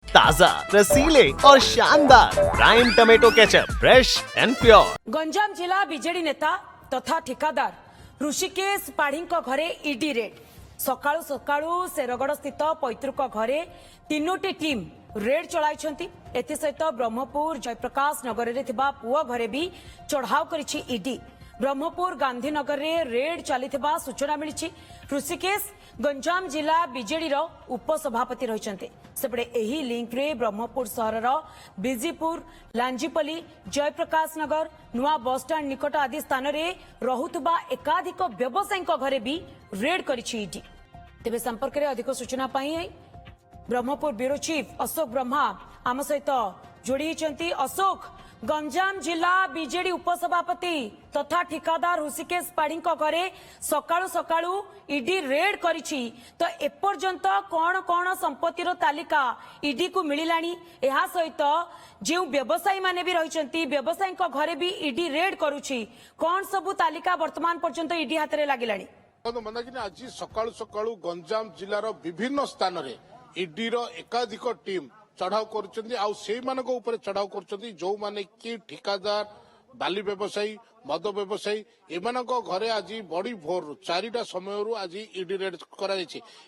ताजा, रसीले और शानदार prime tomato ketchup, fresh and pure. Ganjam जिला बीजेडी नेता तथा ठिकादार ऋषिकेश पाढ़ी घरे ईडी रेड। सकाळु सकाळु शेरगढ़ स्थित पैतृक घरे तीनोटी टीम रेड चलाई। एसत ब्रह्मपुर जयप्रकाश नगर में पुओ घरे भी चढ़ाऊ करिछि ईडी। ब्रह्मपुर गांधीनगर में रेड चली सूचना मिली। ऋषिकेश गंजाम जिला बीजेडी उपसभापति रही सेपटे एही लिंक रे ब्रह्मपुर सहर बिजीपुर लांजीपल्ली जयप्रकाश नगर नुआ बसस्टाण्ड निकट आदि स्थान में रहुतबा एकाधिक व्यवसायी घरे भी रेड करिछि ईडी। तेबे संपर्क में अधिक सूचना पाई ब्रह्मपुर ब्यूरो चीफ अशोक ब्रह्मा आम सहित जोड़ी। अशोक, गंजाम जिला बीजेडी उपसभापति तथा ठिकादार ऋषिकेश पाढ़ी घरे सकाळु सकाळु ईडी रेड करिछि, तो एपर्यंत कौन कौन संपत्तिर तालिका ईडी को मिलानी? एहा सहित जो व्यवसायी माने भी रही व्यवसायी घरे भी ईडी रेड करुछि, कौन सबु तालिका वर्तमान पर्यंत ईडी हाथ में लगिलानी? आज सकाळु सकाळु गंजाम जिलार विभिन्न स्थान में ईडी रो एकाधिक टीम चढ़ाऊ कर चढ़ाऊ कर जो माने कि ठिकादार बाली व्यवसायी मद व्यवसायी एमान घरे आज बड़ी भोर 4टा समय आज ईडी रेड कर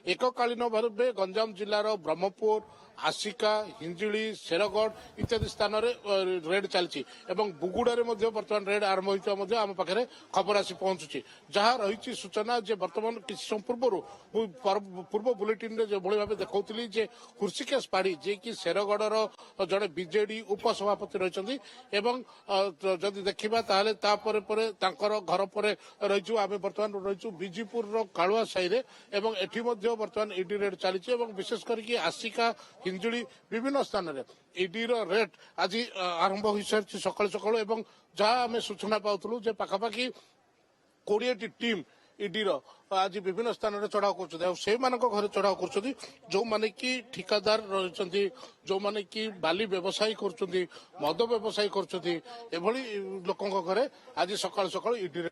एककालीन भाव गंजाम जिलार ब्रह्मपुर आसिका हिंजिली शेरगढ़ इत्यादि स्थान में रेड चलती बुगुड़े बर्तमान रेड आरंभ होता आम पाखे खबर आसी पहुंचुची जहाँ रही सूचना जे बर्तमान किसी समय पूर्व बुलेटिन जो भाव देखी जे ऋषिकेश पाढ़ी जे कि शेरगढ़ जड़े बीजेडी उपसभापति रही जदि देखा घर पर रही आम बर्तमान रही बीजीपुर कालुआ साई एठी बर्तमान ईडी रेड चली विशेष करके आसिका हिंजुली विभिन्न स्थान में ईडी रेड आज आरंभ हो सारी सकाल सकाल जहाँ आम सूचना पाऊलु जे पाखापाखि 20टी टीम ईडी आज विभिन्न स्थान में चढ़ाऊ कर चढ़ाऊ कर जो माने कि ठिकादार रही जो माने कि बाली व्यवसायी कर मद व्यवसायी कर लोकों घरे आज सकाल सकाल ईडी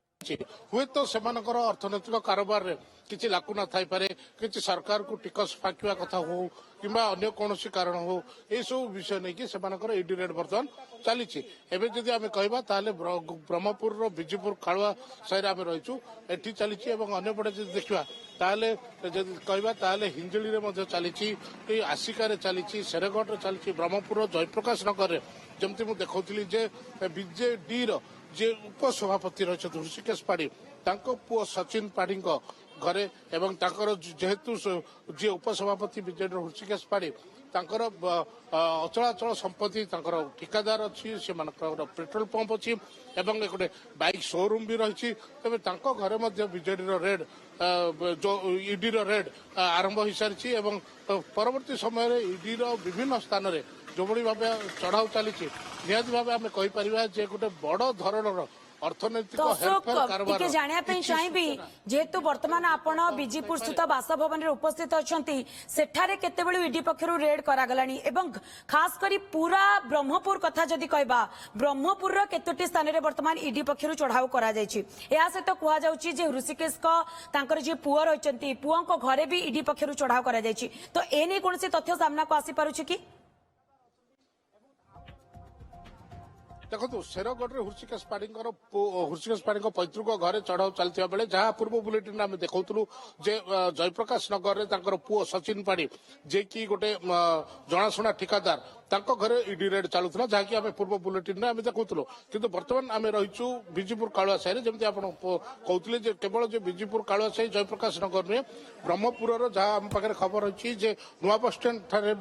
हुए तो से अर्थनैतिक कारोबार रे किसी लाकुना थाई पारे किसी सरकार को टिकस फाकिवा कथा हो किंबा अन्य कौन कारण हो ये सब विषय नहीं कि ईडी रेड बर्तमान चली एवं जदि आम कहवा ब्रह्मपुर बिजीपुर कालुआ साई आम रहीचु एटी चली अन्य पटे जब देखा ताले जदि कहवा हिंजिली चली आसिकार चली शेरगढ़ चली ब्रह्मपुर जयप्रकाश नगर जमती मुझे देखी जे बीजेडी जे उपसभापति रही ऋषिकेश पाढ़ी पुओ सचिन पाढ़ी घरे एवं जेहेतु जी उपसभापति बीजेडी ऋषिकेश पाढ़ी अचलाचल संपत्ति ठिकादार अच्छी से पेट्रोल पंप अच्छी एवं गोटे बाइक शोरूम भी रही तेज घरे बीजेडी रेड जो ईडी रेड आरंभ हो सारी परवर्ती समय ईडी विभिन्न स्थान में जो भाव चढ़ाऊ चली निहत भाव आम कहीपर गोटे बड़ धरण अर्थनैतिक जानापी चाहिए जेहेतु बर्तमान आपण बीजीपुर स्थित बासभवन उपस्थित अच्छा सेठारे केतेबेलू ईडी पक्षर रेड करागलानी एवं खास करी पूरा ब्रह्मपुर कथा जदि कहबा ब्रह्मपुर केतोटी स्थान में बर्तमान ईडी पक्षर चढ़ाऊ करा जायछि। या सहित कहा जाउछि जे ऋषिकेश तांकर जे पुओ रहिसंती पुओ घरे भी ईडी पक्षर चढ़ाऊ करा जायछि, तो एने कोनसी तथ्य सामना को आसी पारुछि कि? देखो शेरगढ़ ऋषिकेश पाढ़ी पैतृक घरे चढ़ाऊ चलता बेले जहाँ पूर्व बुलेटिन आम देखुलू जे जयप्रकाश नगर में पुओ सचिन पाढ़ी जे कि गोटे जनाशुना ठिकादार घरे ईडी रेड चलुला जहाँकि आम पूर्व बुलेटिन आम देखुलू किंतु बर्तमान आम रहीचु बिजीपुर कालुआ साई जमी आप कहते केवल जो बिजीपुर कालुआ साई जयप्रकाश नगर नुहे ब्रह्मपुर जहाँ आम पाखे खबर रही है नुआ बसस्टाण्ड ठारे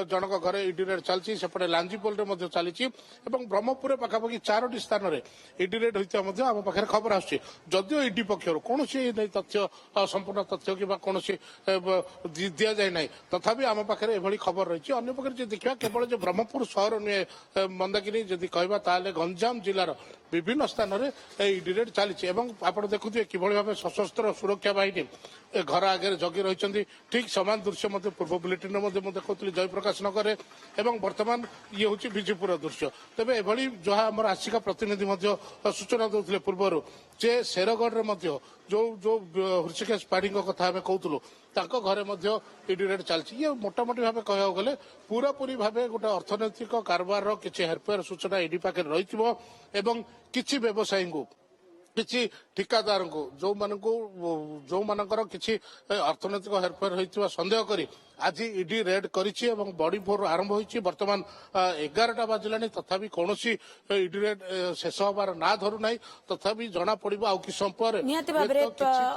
जनक घरे ईडी रेड चलती सेपटे लांजीपोल चली ब्रह्मपुर पाखापाखि 4टी स्थान में ईडी रेड होता आम पाखे खबर आसुच्छी जदिव ईडी पक्षर कौन तथ्य संपूर्ण तथ्य कि कौन दि जाए ना तथापि आम पाखे एभली खबर रही अन्य पक्षे देखा केवल जो ब्रह्मपुर सहर नुहे मंदाकिनी जदि कहवा ताले गंजाम जिलार विभिन्न स्थान में ईडी रेड चली आप देखुए कि भाव सशस्त्र सुरक्षा बाहिनी घर आगे जगी रही ठीक समान दृश्य पूर्व बुलेटिन देखुली जयप्रकाश नगर में बर्तमान ये हूँ बिजीपुर दृश्य तेज ଏଭଳି ଯାହା ଆମର ଆସିକା ପ୍ରତିନିଧି ମଧ୍ୟ ସୂଚନା ଦେଉଥିଲେ ପୂର୍ବରୁ ଯେ ଶେରଗଡ଼ରେ ମଧ୍ୟ ଯୋଉ ହୃଷିକେଶ ପାଢ଼ୀଙ୍କ କଥା ଆମେ କହୁଥିଲୁ ତାଙ୍କ ଘରେ ମଧ୍ୟ ଇଡି ରେଡ୍ ଚାଲିଛି। ଇଏ ମୋଟାମୋଟି ଭାବେ କହିବାକୁ ଗଲେ ପୁରାପୁରି ଭାବେ ଗୋଟେ ଅର୍ଥନୈତିକ କାରବାରର କିଛି ହେରଫେର ସୂଚନା ଇଡି ପାଖରେ ରହିଥିବ ଏବଂ କିଛି ବ୍ୟବସାୟୀଙ୍କୁ କିଛି ଠିକାଦାରଙ୍କୁ ଯୋଉମାନଙ୍କର କିଛି ଅର୍ଥନୈତିକ ହେରଫେର ହୋଇଥିବା ସନ୍ଦେହ କରି ଆଜି ଇଡି ରେଡ୍ କରିଛି ଏବଂ ବଡି ଭୋର ଆରମ୍ଭ ହୋଇଛି। ବର୍ତ୍ତମାନ 11ଟା ବାଜିଲାଣି ତଥାପି କୌଣସି ଇଡି ରେଡ୍ ଶେଷ ହେବାର ନା ଧରୁନାହିଁ। ତଥାପି ଜଣା ପଡିବ ଆଉ କିଛି ସମୟ ପରେ। ନିହାତି ଭାବରେ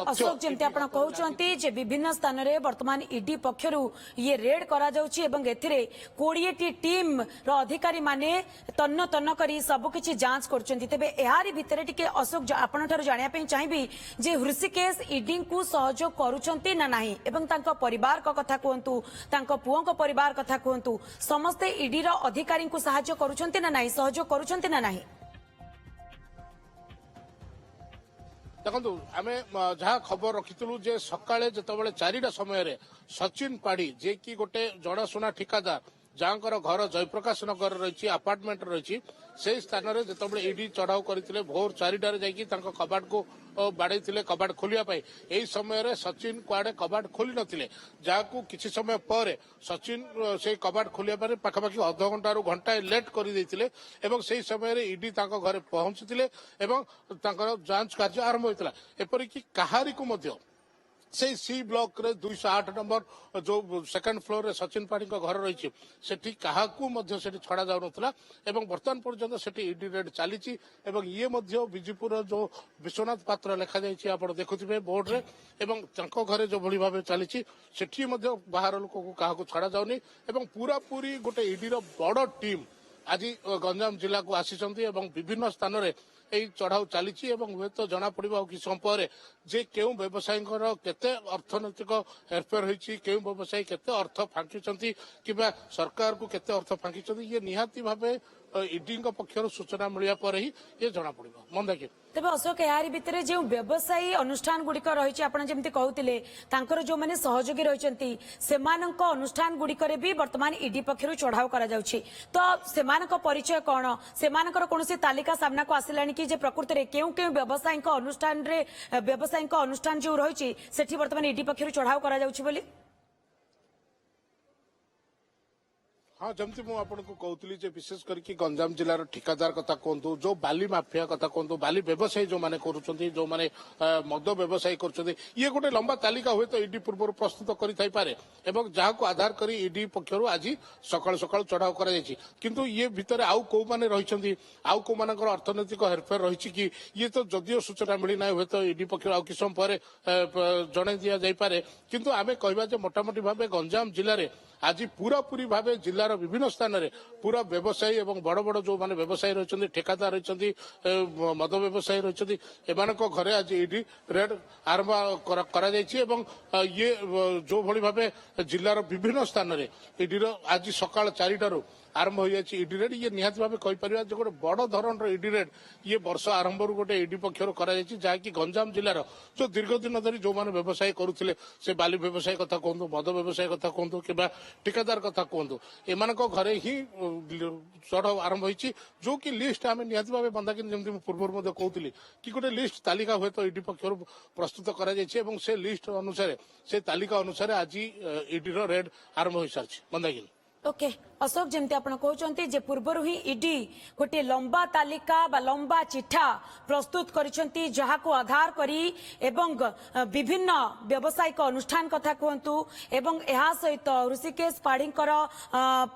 ଅଶୋକ ଯେମିତି ଆପଣ କହୁଛନ୍ତି ଯେ ବିଭିନ୍ନ ସ୍ଥାନରେ ବର୍ତ୍ତମାନ ଇଡି ପକ୍ଷରୁ ଇଏ ରେଡ୍ କରାଯାଉଛି ଏବଂ ଏଥିରେ 20ଟି ଟିମ୍ ର ଅଧିକାରୀ ମାନେ ତନ୍ନ ତନ୍ନ କରି ସବୁକିଛି ଯାଞ୍ଚ କରୁଛନ୍ତି। ତେବେ ଏହାରି ଭିତରେ ଟିକେ ଅଶୋକ ଆପଣଠାରୁ ଜାଣିବା ପାଇଁ ଚାହିଁବି ଯେ ହୃଷିକେଶ ଇଡିଙ୍କୁ ସହଯୋଗ କରୁଛନ୍ତି ନା ନାହିଁ ଏବଂ ତାଙ୍କ ପରିବାରଙ୍କ କଥା କୁହନ୍ତୁ, ତାଙ୍କ ପୁଅଙ୍କ ପରିବାର କଥା କୁହନ୍ତୁ, ସମସ୍ତେ ଇଡିର ଅଧିକାରୀଙ୍କୁ ସାହାଯ୍ୟ କରୁଛନ୍ତି ନା ନାହିଁ, ସହଯୋଗ କରୁଛନ୍ତି ନା ନାହିଁ? ଦେଖନ୍ତୁ ଆମେ ଯାହା ଖବର ରଖିଥିଲୁ ଯେ ସକାଳେ ଯେତେବେଳେ 4ଟା ସମୟରେ ସଚିନ ପାଢ଼ୀ ଯିଏକି ଗୋଟେ ଜଣାଶୁଣା ଠିକାଦାର ଯାହାଙ୍କର ଘର ଜୟପ୍ରକାଶ ନଗରରେ ରହିଛି, ଆପାର୍ଟମେଣ୍ଟ ରହିଛି, ସେହି ସ୍ଥାନରେ ଯେତେବେଳେ ଇଡି ଚଢାଉ କରିଥିଲେ ଭୋର 4ଟାରେ ଯାଇକି ତାଙ୍କ କବାଟକୁ ବାଡେଇଥିଲେ କବାଟ ଖୋଲିବା ପାଇଁ। ଏହି ସମୟରେ ସଚିନ କୁଆଡେ କବାଟ ଖୋଲି ନଥିଲେ, ଯାହାକୁ କିଛି ସମୟ ପରେ ସଚିନ ସେଇ କବାଟ ଖୋଲିବା ପାଇଁ ପାଖାପାଖି ଅଧଘଣ୍ଟାରୁ ଘଣ୍ଟାଏ ଲେଟ୍ କରିଦେଇଥିଲେ ଏବଂ ସେହି ସମୟରେ ଇଡି ତାଙ୍କ ଘରେ ପହଞ୍ଚିଥିଲେ ଏବଂ ତାଙ୍କର ଯାଞ୍ଚ କାର୍ଯ୍ୟ ଆରମ୍ଭ ହୋଇଥିଲା। ଏପରିକି କାହାରିକୁ ମଧ୍ୟ ସେଇ ସି ବ୍ଲକରେ 208 ନମ୍ବର ଯୋଉ ସେକେଣ୍ଡ ଫ୍ଲୋରରେ ସଚିନ ପାଢ଼ୀଙ୍କ ଘର ରହିଛି ସେଠି କାହାକୁ ମଧ୍ୟ ସେଠି ଛଡା ଯାଉନଥିଲା ଏବଂ ବର୍ତ୍ତମାନ ପର୍ଯ୍ୟନ୍ତ ସେଠି ଇଡି ରେଡ୍ ଚାଲିଛି ଏବଂ ଇଏ ମଧ୍ୟ ବିଜେପୁରର ଯୋଉ ବିଶ୍ୱନାଥ ପାତ୍ର ଲେଖାଯାଇଛି ଆପଣ ଦେଖୁଥିବେ ବୋର୍ଡରେ ଏବଂ ତାଙ୍କ ଘରେ ଯୋଉଭଳି ଭାବେ ଚାଲିଛି ସେଠି ମଧ୍ୟ ବାହାର ଲୋକକୁ କାହାକୁ ଛଡା ଯାଉନି ଏବଂ ପୁରାପୁରି ଗୋଟେ ଇଡିର ବଡ ଟିମ୍ ଆଜି ଗଞ୍ଜାମ ଜିଲ୍ଲାକୁ ଆସିଛନ୍ତି ଏବଂ ବିଭିନ୍ନ ସ୍ଥାନରେ এই ଚଢାଉ ଚାଲିଛି ଏବଂ ହୁଏତ ଜଣାପଡିବ ଆଉ କିଛି ସମୟ ପରେ ଯେ କେଉଁ ବ୍ୟବସାୟୀଙ୍କର କେତେ ଅର୍ଥନୈତିକ ହେରଫେର ହୋଇଛି, କେଉଁ ବ୍ୟବସାୟୀ କେତେ ଅର୍ଥ ଫାଙ୍କିଛନ୍ତି କିମ୍ବା ସରକାରକୁ କେତେ ଅର୍ଥ ଫାଙ୍କିଛନ୍ତି। ଇଏ ନିହାତି ଭାବେ ଇଡିଙ୍କ ପକ୍ଷରୁ ସୂଚନା ମିଳିବା ପରେ ହିଁ ଇଏ ଜଣାପଡିବ। ମନ୍ଦାକିନି ତେବେ ଅଶୋକ ଏହାରି ଭିତରେ ଯେଉଁ ବ୍ୟବସାୟୀ ଅନୁଷ୍ଠାନ ଗୁଡିକ ରହିଛି ଆପଣ ଯେମିତି କହୁଥିଲେ ତାଙ୍କର ଯୋଉମାନେ ସହଯୋଗୀ ରହିଛନ୍ତି ସେମାନଙ୍କ ଅନୁଷ୍ଠାନ ଗୁଡିକରେ ବି ବର୍ତ୍ତମାନ ଇଡି ପକ୍ଷରୁ ଚଢାଉ କରାଯାଉଛି। ତ ସେମାନଙ୍କ ପରିଚୟ କଣ, ସେମାନଙ୍କର କୌଣସି ତାଲିକା ସାମ୍ନାକୁ ଆସିଲାଣି କି ଯେ ପ୍ରକୃତରେ କେଉଁ କେଉଁ ବ୍ୟବସାୟୀଙ୍କ ଅନୁଷ୍ଠାନ ଯୋଉ ରହିଛି ସେଠି ବର୍ତ୍ତମାନ ଇଡି ପକ୍ଷରୁ ଚଢାଉ କରାଯାଉଛି ବୋଲି? हाँ जमती मु आपको कहूली विशेष करके गंजाम जिलार ठिकादार कथा कहतु जो बाली माफिया कथा कहतु बाली व्यवसायी जो मैंने जो मैंने मद व्यवसायी कर ये गोटे लंबा तालिका हुए तो इडी पूर्व प्रस्तुत करे जहाँ को आधार कर इडी पक्षर आज सकाल सकाल चढ़ाऊ कर किंतु ये भितर आउ कौ माने रही आउ कौ मान अर्थनैतिक हेरफेर रही कि ये तो जदिव सूचना मिली ना हुए तो इडी पक्ष आउ कि समय पर जन दि जापे किंतु आम कह मोटामोटी भाव गंजाम जिले में आज पूरापूरी भाव जिलार विभिन्न स्थान में पूरा व्यवसायी और बड़ बड़ जो माने व्यवसायी रही ठेकादार रही मद व्यवसायी रही घरे आज इडी रेड आरंभ ये जो भली भाव जिलार विभिन्न स्थान में इडी आज सकाल 4टारू आरंभ हो जाए इडी रेड ये निहाती भाव कहीपर गोटे बड़ धरण इडी रेड ये वर्ष आरंभ गोटे इडी पक्षर जहाँकि गंजाम जिलार जो दीर्घ दिन धरी जो मैंने व्यवसाय करुले से बाली व्यवसाय कथा कहतु मद व्यवसाय कथा कहतु कि ठिकादार कथा कहतु एम घरे ही चढ़ाऊ आरंभ होती जो कि लिस्ट आम निहाती भाव बंदाकिनी जमी पूर्व कहती कि गोटे लिस्ट तालिका हुए तो इडी पक्षर प्रस्तुत कर लिस्ट अनुसार से तालिका अनुसार आज इडी रेड आरंभ हो सारी बंदाकिनी ओके अशोक जमती आप कहते जे पूर्वर ही इडी गोटे लंबा तालिका बा लंबा चिठा प्रस्तुत करिसेंती जहा को आधार करी एवं विभिन्न व्यावसायिक अनुष्ठान कथा कहतु एवं एहा सहित ऋषिकेश पाढ़ींकर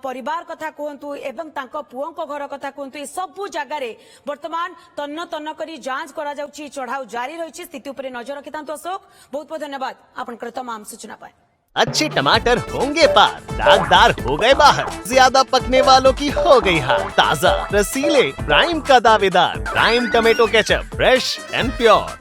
परिवार कथा कहतु एवं तांको पुओंको घर कथा कहतु ए सबु जगार वर्तमान तन्न तन्न करी जांच करा जाउची चढ़ाऊ जारी रही स्थिति उपर नजर रखितांतु अशोक बहुत बहुत धन्यवाद आपनकर तमाम सूचना पाए। अच्छे टमाटर होंगे पार, दागदार हो गए बाहर, ज्यादा पकने वालों की हो गई हार, ताजा रसीले प्राइम का दावेदार prime tomato ketchup fresh and pure.